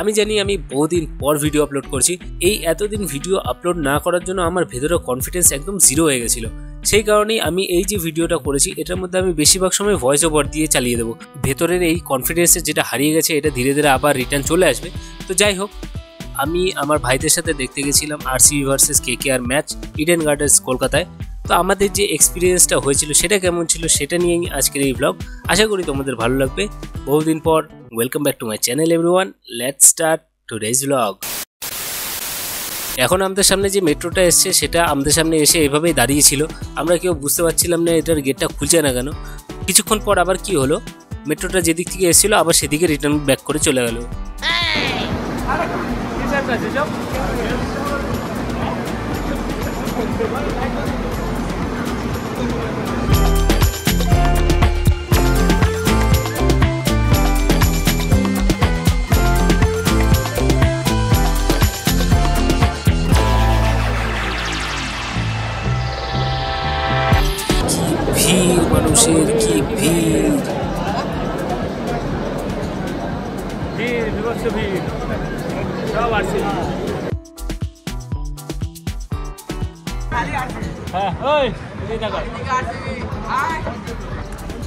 আমি জানি আমি বহুদিন পর ভিডিও আপলোড করছি, এই এতদিন ভিডিও আপলোড না করার জন্য আমার ভেতরে কনফিডেন্স একদম জিরো হয়ে গেছিলো। সেই কারণেই আমি এই যে ভিডিওটা করেছি এটার মধ্যে আমি বেশিরভাগ সময় ভয়েস ওভার দিয়ে চালিয়ে দেবো। ভেতরের এই কনফিডেন্সের যেটা হারিয়ে গেছে এটা ধীরে ধীরে আবার রিটার্ন চলে আসবে। তো যাই হোক, আমি আমার ভাইদের সাথে দেখতে গেছিলাম RCB versus KKR match Eden gardens কলকাতায়। তো আমাদের যে এক্সপিরিয়েন্সটা হয়েছিল সেটা কেমন ছিল সেটা নিয়েই আজকের এই ব্লগ। আশা করি তোমাদের ভালো লাগবে। বহুদিন পর welcome back to my channel everyone. Let's start today's blog. এখন আমাদের সামনে যে মেট্রোটা এসছে সেটা আমাদের সামনে এসে এভাবেই দাঁড়িয়েছিল। আমরা কেউ বুঝতে পারছিলাম না এটার গেটটা খুলছে না কেন। কিছুক্ষণ পর আবার কি হলো, মেট্রোটা যেদিক থেকে এসেছিলো আবার সেদিকে রিটার্ন ব্যাক করে চলে গেল। মানুষের কি ভিড়,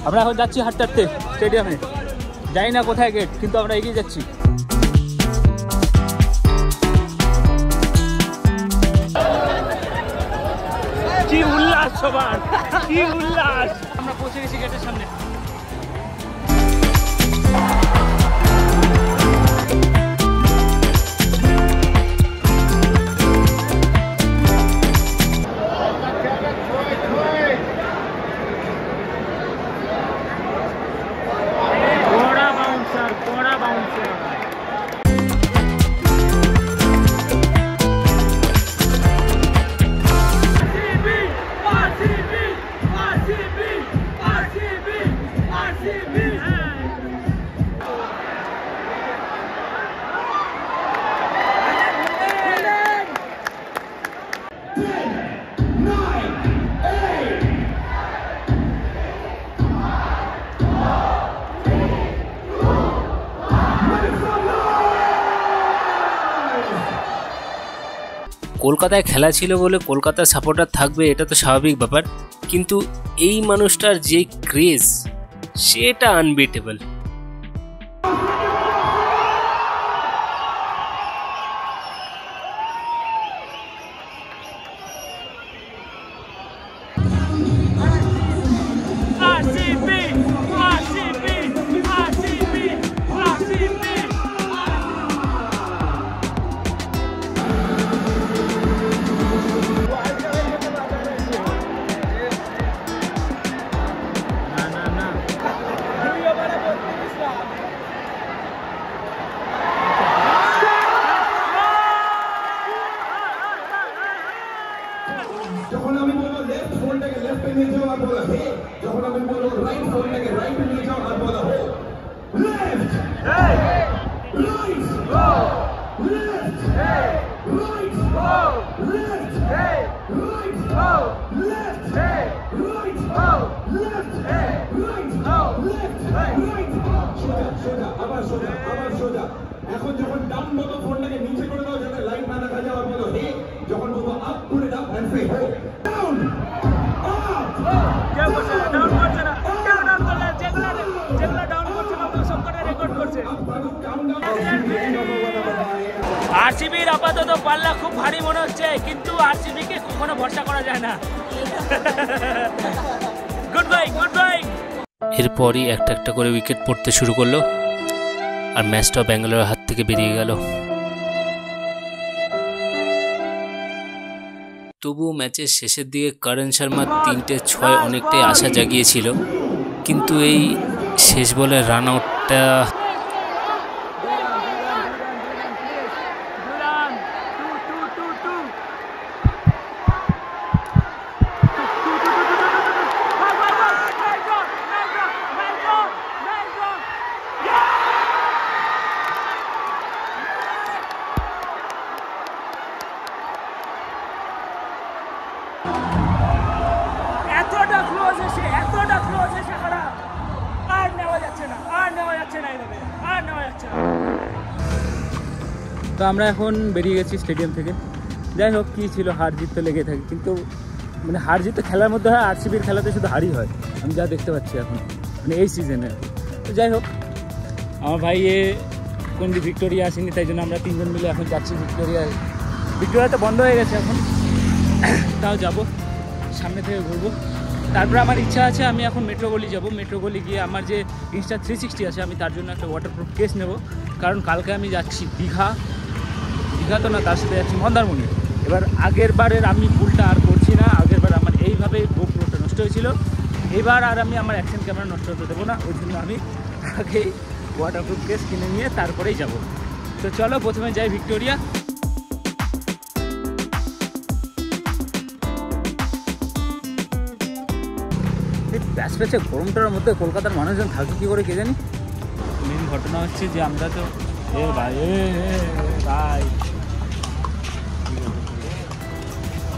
আমরা এখন যাচ্ছি হাঁটতে হাঁটতে স্টেডিয়ামে, জানি না কোথায় গেট, কিন্তু আমরা এগিয়ে যাচ্ছি। কি উল্লাস সবার, কি উল্লাস! আমরা পৌঁছে গেছি গেটের সামনে। কলকাতায় খেলা ছিল বলে কলকাতার সাপোর্টার থাকবে, এটা তো স্বাভাবিক ব্যাপার, কিন্তু এই মানুষটার যে ক্রেজ সেটা আনবিটেবল। যখন আমি বলবো লেফট ফোনটাকে লেফটে নিয়ে যাও আর বলো হে, যখন আমি বলবো রাইট ফোনটাকে রাইটে নিয়ে যাও আর বলো হো। Left right left right left right left right left সোজা সোজা আবার সোজা আবার সোজা। এখন যখন ডাউন বলো ফোনটাকে নিচে করে দাও যাতে লাইট না দেখা যায় আর বলো হে, যখন বলবো আপ করে দাও এন্ড সে হো। ডাউন আপ কেউ করছে না, ডাউন করছে না, কেউ ডাউন করলে যেগুলো ডাউন করছে না ওগুলো সব কটা রেকর্ড করছে। আরসিবির আপাতত পাল্লা খুব ভারী মনে হচ্ছে, কিন্তু আরসিবিকে কখনো ভরসা করা যায় না। Good bye good bye. এরপরই একটা একটা করে উইকেট পড়তে শুরু করলো আর ম্যাচটা ব্যাঙ্গালোরের হাত থেকে বেরিয়ে গেল। তবুও ম্যাচের শেষের দিকে করণ শর্মার 3টে 6 অনেকটাই আশা জাগিয়েছিল, কিন্তু এই শেষ বলে রান আউটটা তো আমরা এখন বেরিয়ে গেছি স্টেডিয়াম থেকে। যাই হোক, কী ছিল, হার জিত তো লেগে থাকে, কিন্তু মানে হার জিত তো খেলার মধ্যে হয়, আরসিবির খেলাতে শুধু হারই হয়, আমি যা দেখতে পাচ্ছি এখন মানে এই সিজনে। তো যাই হোক, আমার ভাই কোন ভিক্টোরিয়া আসেনি, তাই জন্য আমরা 3 জন মিলে এখন যাচ্ছি ভিক্টোরিয়ায়। ভিক্টোরিয়া তো বন্ধ হয়ে গেছে এখন, তাও যাব, সামনে থেকে ঘুরবো। তারপরে আমার ইচ্ছা আছে আমি এখন মেট্রো গলি যাব। মেট্রো গলি গিয়ে আমার যে ইনস্টা 360 আছে, আমি তার জন্য একটা ওয়াটারপ্রুফ কেস নেব, কারণ কালকে আমি যাচ্ছি দীঘা তো না, তার সাথে যাচ্ছি মন্দারমণি। এবার আগের বারের আমি ভুলটা আর করছি না, আগের বার আমার এইভাবে গোপ্রোটা নষ্ট হয়েছিল, এবার আর আমি আমার অ্যাকশন ক্যামেরা নষ্ট হতে দেবো না, ওই জন্য আমি আগেই ওয়াটারপ্রুফ কেস কিনে নিয়ে তারপরেই যাব। তো চলো প্রথমে যাই ভিক্টোরিয়া। এই প্যাচপ্যাচে গরমটার মধ্যে কলকাতার মানুষজন থাকে কী করে কে জানি। মেন ঘটনা হচ্ছে যে আমরা তো ভাই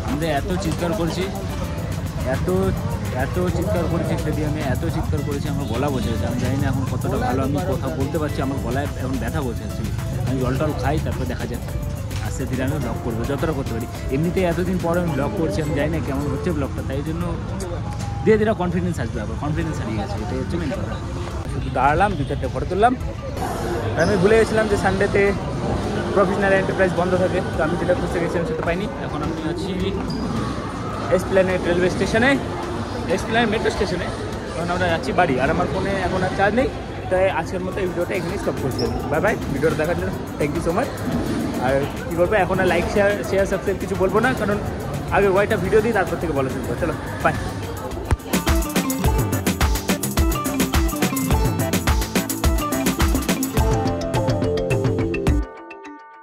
আমরা এত চিৎকার করেছি, এত চিৎকার করেছি স্টেডিয়ামে, এত চিৎকার করেছি আমার গলা বসে গেছে। আমি জানি না এখন কতটা ভালো আমি কথা বলতে পারছি, আমার গলায় এখন ব্যথা বসে অ্যাকচুয়ালি। আমি জল টল খাই, তারপরে দেখা যাক আস্তে ধীরে আমি ব্লগ করবো যতটা করতে পারি। এমনিতেই এতদিন পর আমি ব্লগ করছি, আমি জানি না কেমন হচ্ছে ব্লগটা, তাই জন্য ধীরে ধীরে কনফিডেন্স আসবে। আবার কনফিডেন্স হারিয়ে গেছে, এটাই হচ্ছে মেন কথা। শুধু দাঁড়ালাম, 2-4টে ফটো তুললাম। আমি ভুলে গেছিলাম যে সানডেতে প্রফেশনাল এন্টারপ্রাইজ বন্ধ থাকে, তো আমি যেটা খুঁজতে গেছিলাম সেটা পাইনি। এখন আমি আছি এসপ্ল্যানেড রেলওয়ে স্টেশনে, এসপ্ল্যানেড মেট্রো স্টেশনে। এখন আমরা যাচ্ছি বাড়ি, আর আমার ফোনে এখন আর চার্জ নেই, তাই আজকের মতো এই ভিডিওটা এখানেই স্টপ করছি। বাই বাই, ভিডিওটা দেখার জন্য থ্যাংক ইউ সো মাচ। আর কী করবো এখন, আর লাইক শেয়ার সাবস্ক্রাইব কিছু বলবো না, কারণ আগে কয়েকটা ভিডিও দিই, তারপর থেকে বলা শুরু করো। চলো বাই।